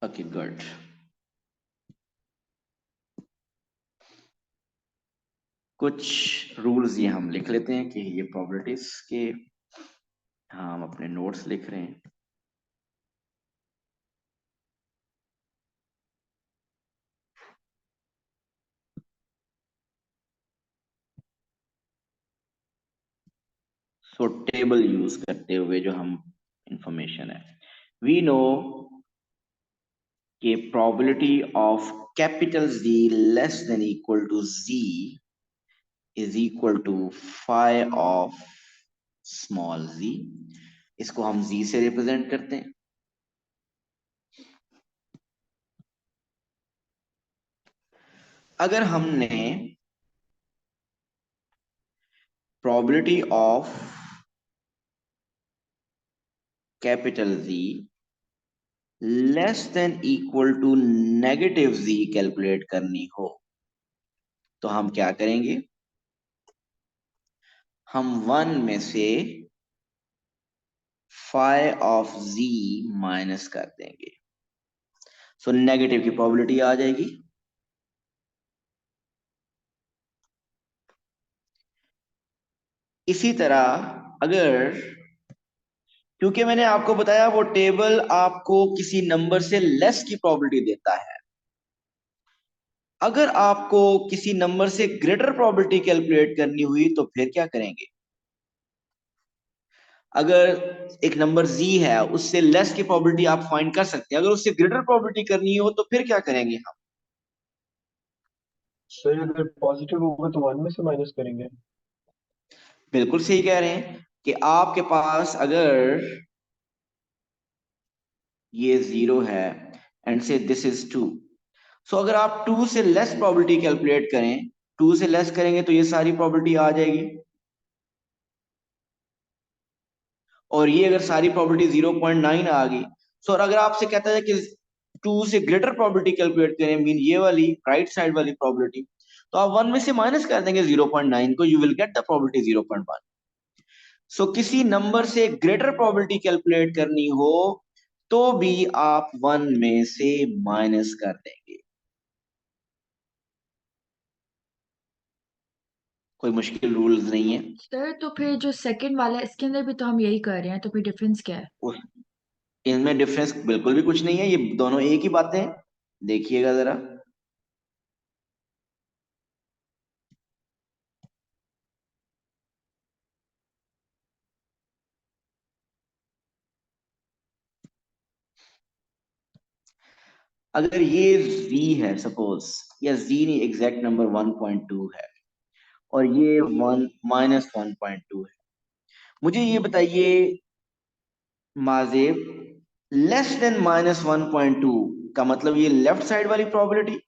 Okay good. कुछ रूल्स ये हम लिख लेते हैं कि ये प्रोबेबिलिटीज के, हाँ हम अपने नोट्स लिख रहे हैं। सो टेबल यूज करते हुए जो हम इंफॉर्मेशन है, वी नो कि probability of capital Z less than equal to Z is equal to phi of small z। इसको हम z से रिप्रेजेंट करते हैं। अगर हमने probability of capital Z less than equal to negative z calculate करनी हो तो हम क्या करेंगे, हम 1 में से phi ऑफ z माइनस कर देंगे। सो नेगेटिव की प्रोबेबिलिटी आ जाएगी। इसी तरह अगर, क्योंकि मैंने आपको बताया वो टेबल आपको किसी नंबर से लेस की प्रोबेबिलिटी देता है, अगर आपको किसी नंबर से ग्रेटर प्रोबेबिलिटी कैलकुलेट करनी हुई तो फिर क्या करेंगे। अगर एक नंबर z है उससे लेस की प्रोबेबिलिटी आप फाइंड कर सकते हैं, अगर उससे ग्रेटर प्रोबेबिलिटी करनी हो तो फिर क्या करेंगे हम। सर अगर पॉजिटिव होगा तो 1 में से माइनस करेंगे। बिल्कुल सही कह रहे हैं कि आपके पास अगर ये 0 है एंड से दिस इज 2, सो अगर आप 2 से लेस प्रोबेबिलिटी कैलकुलेट करें, 2 से लेस करेंगे तो ये सारी प्रोबेबिलिटी आ जाएगी, और ये अगर सारी प्रोबेबिलिटी 0.9 आ गई। सो और अगर आपसे कहता है कि 2 से ग्रेटर प्रोबेबिलिटी कैलकुलेट करें, मीन ये वाली राइट साइड वाली प्रोबेबिलिटी, तो आप 1 में से माइनस कर देंगे 0.9 को, you will get the probability 0.1। सो किसी नंबर से ग्रेटर प्रोबेबिलिटी कैलकुलेट करनी हो तो भी आप 1 में से माइनस कर देंगे। कोई मुश्किल रूल्स नहीं है। सर तो फिर जो सेकंड वाला है इसके अंदर भी तो हम यही कर रहे हैं, तो फिर डिफरेंस क्या है? उस इनमें डिफरेंस बिल्कुल भी कुछ नहीं है, ये दोनों एक ही बातें हैं। देखिएगा जरा, अगर ये z है सपोज, या z नहीं, एग्जैक्ट नंबर 1.2 है और ये 1 माइनस 1.2 है, मुझे ये बताइए माजेब, लेस देन माइनस 1.2 का मतलब ये लेफ्ट साइड वाली प्रोबेबिलिटी,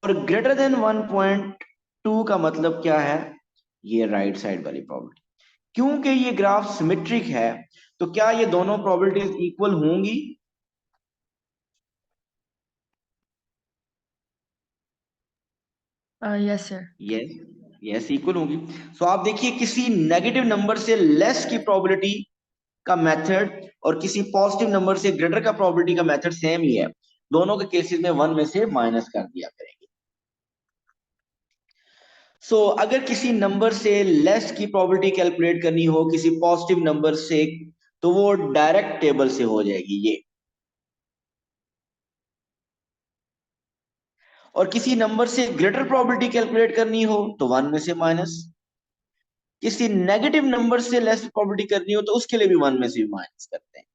और ग्रेटर देन 1.2 का मतलब क्या है, ये राइट साइड वाली प्रोबेबिलिटी। क्योंकि ये ग्राफ सिमेट्रिक है तो क्या ये दोनों प्रोबेबिलिटीज इक्वल होंगी। Yes sir. Yes, yes equal होंगी। सो आप देखिए किसी नेगेटिव नंबर से लेस की प्रोबेबिलिटी का मेथड और किसी पॉजिटिव नंबर से ग्रेटर का प्रोबेबिलिटी का मेथड सेम ही है, दोनों के केसेस में 1 में से माइनस कर दिया करेंगे। अगर किसी नंबर से लेस की प्रोबेबिलिटी कैलकुलेट करनी हो किसी पॉजिटिव नंबर से, तो वो डायरेक्ट टेबल से हो जाएगी ये, और किसी नंबर से ग्रेटर प्रोबेबिलिटी कैलकुलेट करनी हो तो 1 में से माइनस, किसी नेगेटिव नंबर से लेस प्रोबेबिलिटी करनी हो तो उसके लिए भी 1 में से भी माइनस करते हैं।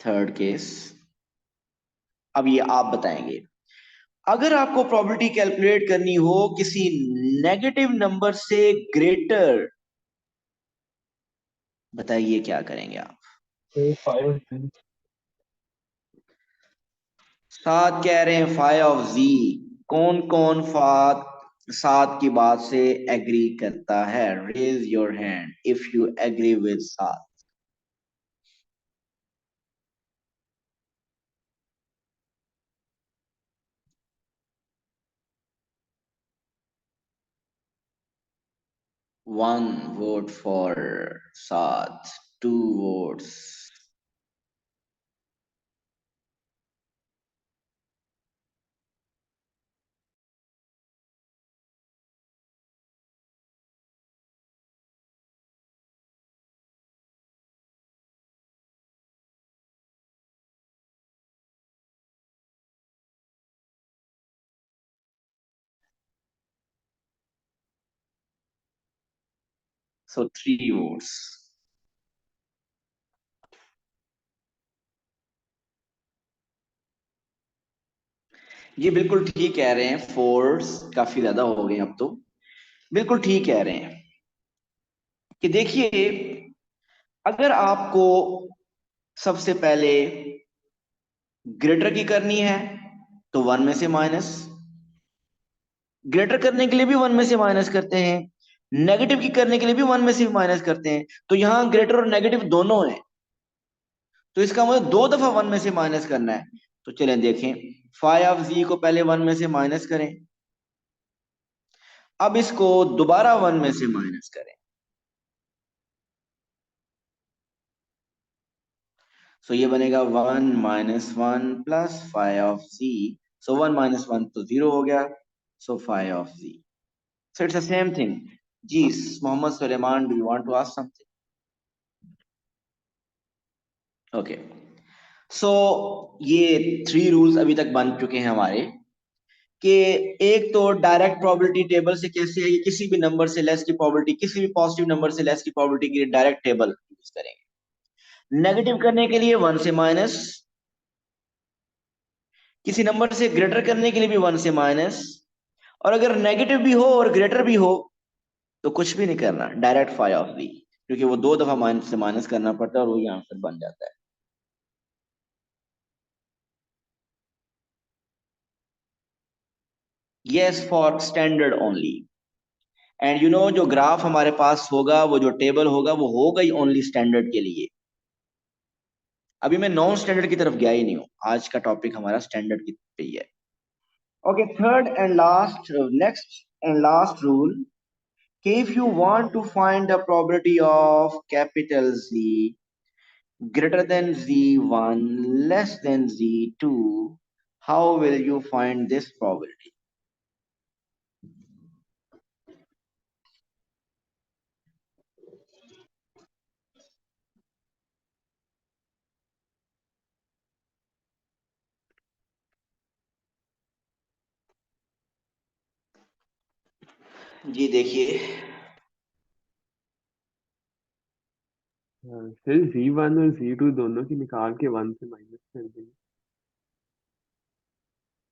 थर्ड केस, अब ये आप बताएंगे, अगर आपको प्रोबेबिलिटी कैलकुलेट करनी हो किसी नेगेटिव नंबर से ग्रेटर, बताइए क्या करेंगे आप। तो 5 सात कह रहे हैं फाई ऑफ जी, कौन कौन फात सात की बात से एग्री करता है, raise your hand if you agree with सात। वन वोट फॉर सात, two votes, so three votes. जी बिल्कुल ठीक कह रहे हैं, फोर्स काफी ज्यादा हो गए अब तो। बिल्कुल ठीक कह रहे हैं कि देखिए, अगर आपको सबसे पहले ग्रेटर की करनी है तो वन में से माइनस, ग्रेटर करने के लिए भी वन में से माइनस करते हैं, नेगेटिव की करने के लिए भी वन में से माइनस करते हैं, तो यहां ग्रेटर और नेगेटिव दोनों है, तो इसका मतलब दो दफा वन में से माइनस करना है। तो चलें देखें, फाइव ऑफ जी को पहले वन में से माइनस करें, अब इसको दोबारा वन में से माइनस करें। सो ये बनेगा one minus one plus phi of z. So one minus one तो जीरो हो गया, so phi of z. So it's the same thing. जी Mohammad Suleman, do you want to ask something? Okay, so ये थ्री रूल्स अभी तक बन चुके हैं हमारे, कि एक तो डायरेक्ट प्रोबेबिलिटी टेबल से कैसे है, किसी भी नंबर से लेस की प्रोबेबिलिटी, किसी भी पॉजिटिव नंबर से लेस की प्रोबेबिलिटी के लिए डायरेक्ट टेबल यूज करेंगे। नेगेटिव करने के लिए वन से माइनस, किसी नंबर से ग्रेटर करने के लिए भी वन से माइनस, और अगर नेगेटिव भी हो और ग्रेटर भी हो तो कुछ भी नहीं करना, डायरेक्ट फाइव ऑफ दी, क्योंकि वो दो दफा माइनस से माइनस करना पड़ता है और वही आंसर बन जाता है। Yes for standard only. And you know, जो ग्राफ हमारे पास होगा, वो जो टेबल होगा, वो होगा ही ओनली स्टैंडर्ड के लिए। अभी मैं नॉन स्टैंडर्ड की तरफ गया ही नहीं हूं, आज का टॉपिक हमारा स्टैंडर्ड की पे ही है। Okay, third and last, next and last rule, कि if you want to find the probability of capital Z greater than Z1 less than Z2, how will you find this probability? जी देखिए, हाँ, फिर Z1 और Z2 दोनों की निकाल के 1 से माइनस कर देंगे।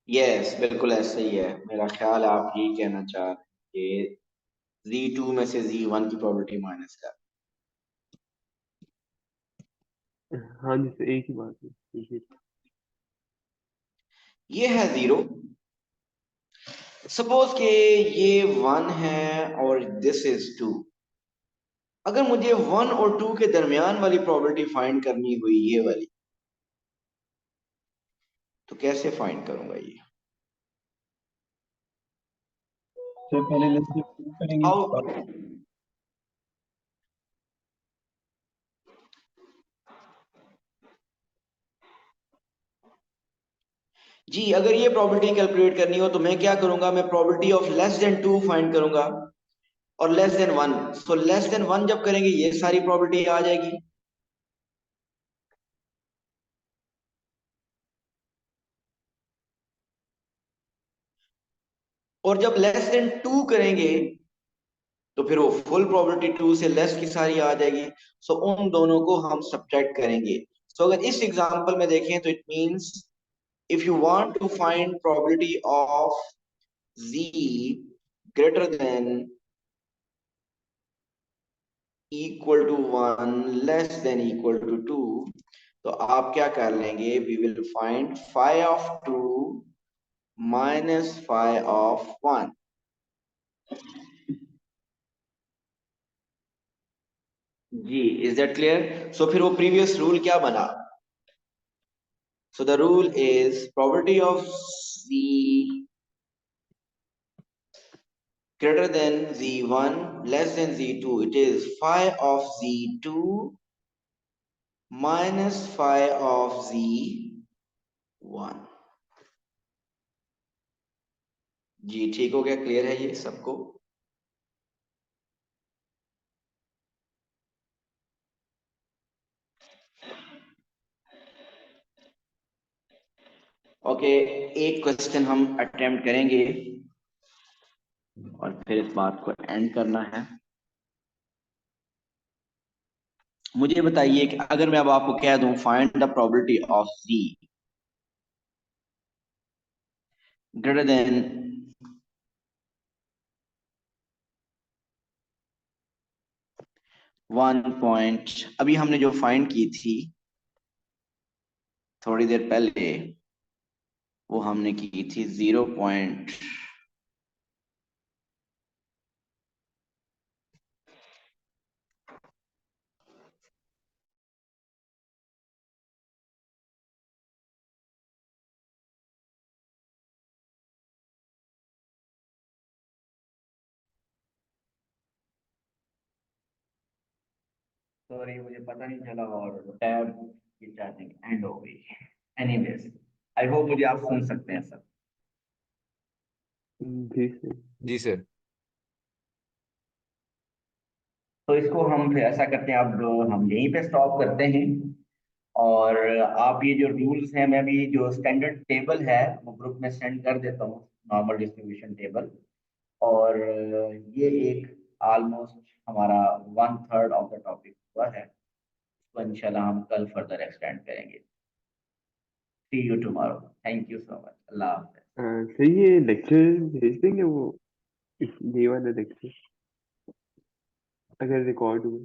यस बिल्कुल ऐसा ही है, मेरा ख्याल है आप यही कहना चाह रहे हैं कि Z2 में से Z1 की प्रोबेबिलिटी माइनस कर। हाँ जी, तो एक ही बात है, ठीक है। ये है जीरो, सपोज के ये वन है और दिस इज टू। अगर मुझे वन और टू के दरमियान वाली प्रोबेबिलिटी फाइंड करनी हुई, ये वाली, तो कैसे फाइंड करूंगा ये? तो पहले लेस देन टू करेंगे। हाउ? जी अगर ये प्रोबेबिलिटी कैलकुलेट करनी हो तो मैं क्या करूंगा, मैं probability of less than two find करूंगा और less than one. So less than one जब करेंगे ये सारी प्रोबेबिलिटी आ जाएगी, और जब लेस देन टू करेंगे तो फिर वो फुल प्रोबेबिलिटी टू से लेस की सारी आ जाएगी। सो उन दोनों को हम सब्ट्रैक्ट करेंगे। सो अगर इस एग्जांपल में देखें तो it means, if you want to find probability of z greater than equal to one less than equal to two, तो आप क्या कर लेंगे, we will find phi of two minus phi of one. जी इज दैट क्लियर? सो फिर वो प्रीवियस रूल क्या बना? So the rule is probability of z greater than z1 less than z2, it is phi of z2 minus phi of z1। जी ठीक हो गया, क्लियर है ये सबको? ओके, एक क्वेश्चन हम अटेम्प्ट करेंगे और फिर इस बात को एंड करना है। मुझे बताइए कि अगर मैं अब आपको कह दूं find the probability of z greater than 1 point, अभी हमने जो फाइंड की थी थोड़ी देर पहले, वो हमने की थी 0 पॉइंट सॉरी मुझे पता नहीं चला और टैब की चार्जिंग एंड हो गई। एनीवेज, आई होप मुझे आप सुन सकते हैं सर। जी सर। जी सर। तो इसको हम फिर ऐसा करते हैं, अब हम यहीं पे स्टॉप करते हैं। और आप ये जो रूल्स हैं, मैं भी जो स्टैंडर्ड टेबल है वो ग्रुप में सेंड कर देता हूँ, नॉर्मल डिस्ट्रीब्यूशन टेबल। और ये एक ऑलमोस्ट हमारा 1/3 ऑफ द टॉपिक हुआ है। तो इंशाल्लाह हम कल फर्दर एक्सटेंड करेंगे। See you tomorrow. Thank you so much. अल्लाह हाफ़िज़। सर ये लेक्चर भेज देंगे वो, ये वाला लेक्चर अगर रिकॉर्ड हुआ?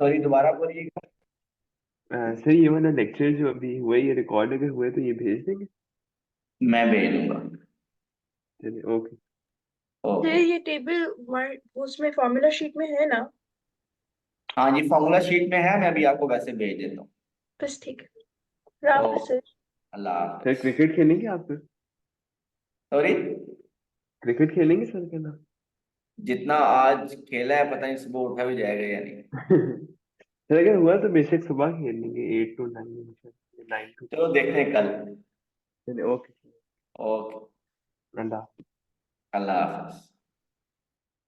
सॉरी दोबारा बोलिएगा। सर ये वाला लेक्चर जो अभी हुआ है, ये रिकॉर्ड अगर हुआ है तो ये भेज देंगे? मैं भेज दूंगा। चलिए, ओके। Sir okay. ये टेबल उसमें फॉर्मूला शीट में है ना? हाँ जी, फॉर्मूला शीट में है, मैं अभी आपको वैसे भेज देता हूँ। बस ठीक है। राफ ओके, सर। अल्लाह सर हाफ़िज़। क्रिकेट खेलेंगे आप फिर? सॉरी, क्रिकेट खेलेंगे सर क्या ना? जितना आज खेला है पता नहीं सुबह उठा भी जाएगा या नहीं। सर अगर हुआ तो बेशक सुबह खेल लेंगे 8 to 9, 9 to। चलो देखते हैं कल। चलिए, ओके। ओके, अल्लाह। अल्लाह हाफ़िज़।